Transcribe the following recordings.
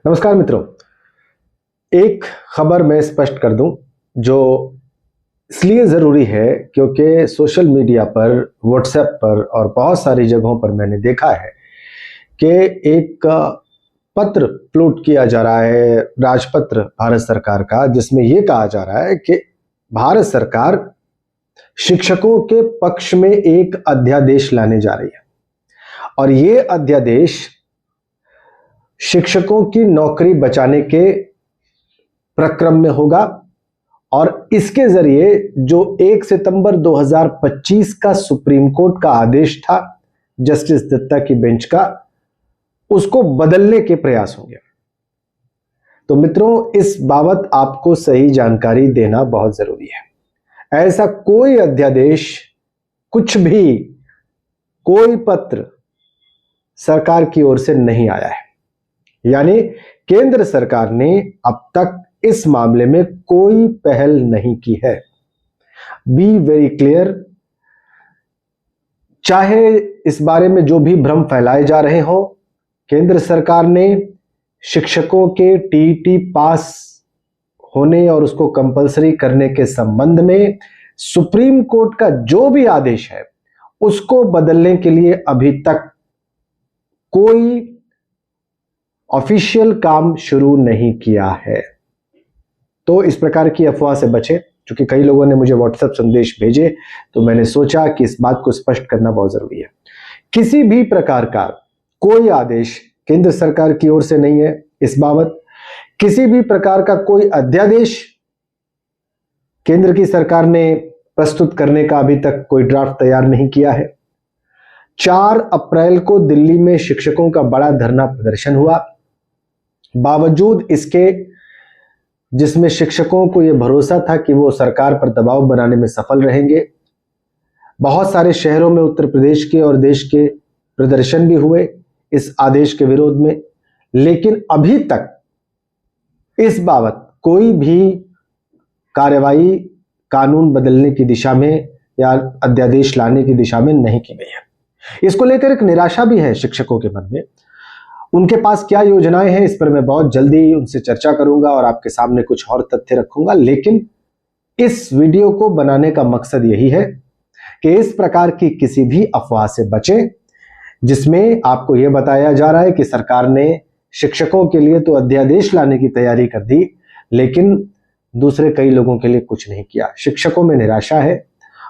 नमस्कार मित्रों। एक खबर मैं स्पष्ट कर दूं जो इसलिए ज़रूरी है क्योंकि सोशल मीडिया पर, व्हाट्सएप पर और बहुत सारी जगहों पर मैंने देखा है कि एक पत्र फ्लोट किया जा रहा है, राजपत्र भारत सरकार का, जिसमें यह कहा जा रहा है कि भारत सरकार शिक्षकों के पक्ष में एक अध्यादेश लाने जा रही है और ये अध्यादेश शिक्षकों की नौकरी बचाने के प्रक्रम में होगा और इसके जरिए जो 1 सितंबर 2025 का सुप्रीम कोर्ट का आदेश था जस्टिस दत्ता की बेंच का, उसको बदलने के प्रयास होंगे। तो मित्रों, इस बाबत आपको सही जानकारी देना बहुत जरूरी है। ऐसा कोई अध्यादेश, कुछ भी, कोई पत्र सरकार की ओर से नहीं आया है। यानी केंद्र सरकार ने अब तक इस मामले में कोई पहल नहीं की है। Be very clear. चाहे इस बारे में जो भी भ्रम फैलाए जा रहे हो, केंद्र सरकार ने शिक्षकों के टीईटी पास होने और उसको कंपलसरी करने के संबंध में सुप्रीम कोर्ट का जो भी आदेश है उसको बदलने के लिए अभी तक कोई ऑफिशियल काम शुरू नहीं किया है। तो इस प्रकार की अफवाह से बचें। क्योंकि कई लोगों ने मुझे व्हाट्सएप संदेश भेजे, तो मैंने सोचा कि इस बात को स्पष्ट करना बहुत जरूरी है। किसी भी प्रकार का कोई आदेश केंद्र सरकार की ओर से नहीं है। इस बाबत किसी भी प्रकार का कोई अध्यादेश केंद्र की सरकार ने प्रस्तुत करने का अभी तक कोई ड्राफ्ट तैयार नहीं किया है। 4 अप्रैल को दिल्ली में शिक्षकों का बड़ा धरना प्रदर्शन हुआ। बावजूद इसके, जिसमें शिक्षकों को यह भरोसा था कि वो सरकार पर दबाव बनाने में सफल रहेंगे, बहुत सारे शहरों में उत्तर प्रदेश के और देश के प्रदर्शन भी हुए इस आदेश के विरोध में। लेकिन अभी तक इस बाबत कोई भी कार्रवाई कानून बदलने की दिशा में या अध्यादेश लाने की दिशा में नहीं की गई है। इसको लेकर एक निराशा भी है शिक्षकों के मन में। उनके पास क्या योजनाएं हैं, इस पर मैं बहुत जल्दी उनसे चर्चा करूंगा और आपके सामने कुछ और तथ्य रखूंगा। लेकिन इस वीडियो को बनाने का मकसद यही है कि इस प्रकार की किसी भी अफवाह से बचें जिसमें आपको यह बताया जा रहा है कि सरकार ने शिक्षकों के लिए तो अध्यादेश लाने की तैयारी कर दी, लेकिन दूसरे कई लोगों के लिए कुछ नहीं किया। शिक्षकों में निराशा है,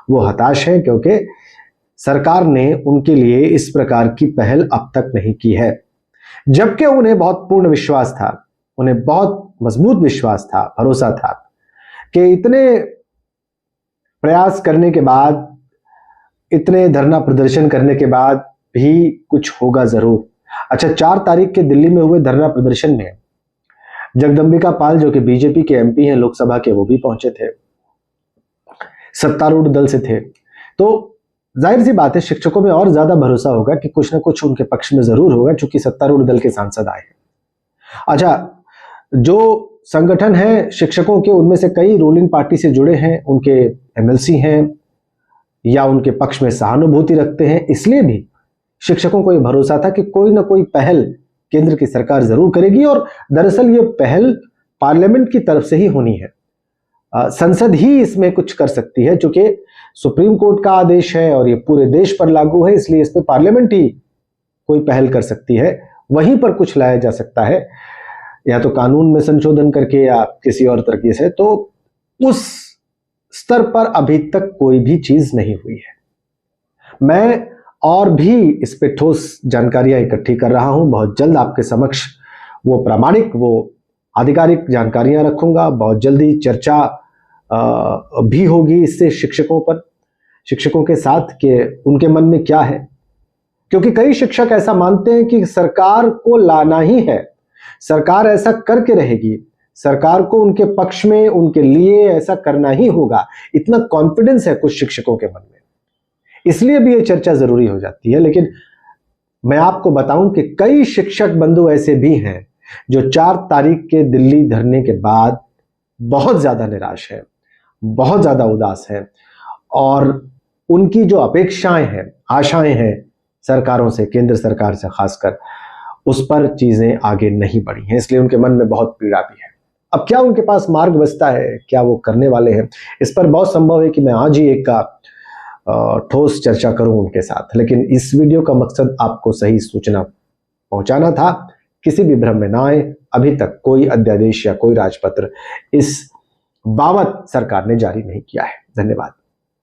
वो हताश है क्योंकि सरकार ने उनके लिए इस प्रकार की पहल अब तक नहीं की है। जबकि उन्हें बहुत पूर्ण विश्वास था, उन्हें बहुत मजबूत विश्वास था, भरोसा था कि इतने प्रयास करने के बाद, इतने धरना प्रदर्शन करने के बाद भी कुछ होगा जरूर। अच्छा, 4 तारीख के दिल्ली में हुए धरना प्रदर्शन में जगदंबिका पाल, जो कि बीजेपी के एमपी हैं लोकसभा के, वो भी पहुंचे थे, सत्तारूढ़ दल से थे। तो जाहिर सी बात है शिक्षकों में और ज्यादा भरोसा होगा कि कुछ ना कुछ उनके पक्ष में जरूर होगा, चूंकि सत्तारूढ़ दल के सांसद आए हैं। अच्छा, जो संगठन है शिक्षकों के, उनमें से कई रूलिंग पार्टी से जुड़े हैं, उनके एमएलसी हैं या उनके पक्ष में सहानुभूति रखते हैं। इसलिए भी शिक्षकों को यह भरोसा था कि कोई ना कोई पहल केंद्र की सरकार जरूर करेगी और दरअसल ये पहल पार्लियामेंट की तरफ से ही होनी है। संसद ही इसमें कुछ कर सकती है, क्योंकि सुप्रीम कोर्ट का आदेश है और ये पूरे देश पर लागू है, इसलिए इस पर पार्लियामेंट ही कोई पहल कर सकती है। वहीं पर कुछ लाया जा सकता है, या तो कानून में संशोधन करके या किसी और तरीके से। तो उस स्तर पर अभी तक कोई भी चीज नहीं हुई है। मैं और भी इस पे ठोस जानकारियां इकट्ठी कर रहा हूं। बहुत जल्द आपके समक्ष वो प्रामाणिक, वो आधिकारिक जानकारियां रखूंगा। बहुत जल्दी चर्चा भी होगी इससे शिक्षकों के साथ कि उनके मन में क्या है। क्योंकि कई शिक्षक ऐसा मानते हैं कि सरकार को लाना ही है, सरकार ऐसा करके रहेगी, सरकार को उनके पक्ष में, उनके लिए ऐसा करना ही होगा। इतना कॉन्फिडेंस है कुछ शिक्षकों के मन में, इसलिए भी ये चर्चा जरूरी हो जाती है। लेकिन मैं आपको बताऊं कि कई शिक्षक बंधु ऐसे भी हैं जो 4 तारीख के दिल्ली धरने के बाद बहुत ज्यादा निराश है, बहुत ज्यादा उदास है और उनकी जो अपेक्षाएं हैं, आशाएं हैं सरकारों से, केंद्र सरकार से खासकर, उस पर चीजें आगे नहीं बढ़ी हैं, इसलिए उनके मन में बहुत पीड़ा भी है। अब क्या उनके पास मार्ग बचता है, क्या वो करने वाले हैं, इस पर बहुत संभव है कि मैं आज ही एक का ठोस चर्चा करूं उनके साथ। लेकिन इस वीडियो का मकसद आपको सही सूचना पहुंचाना था। किसी भी भ्रम में ना आए, अभी तक कोई अध्यादेश या कोई राजपत्र इस बाबत सरकार ने जारी नहीं किया है। धन्यवाद।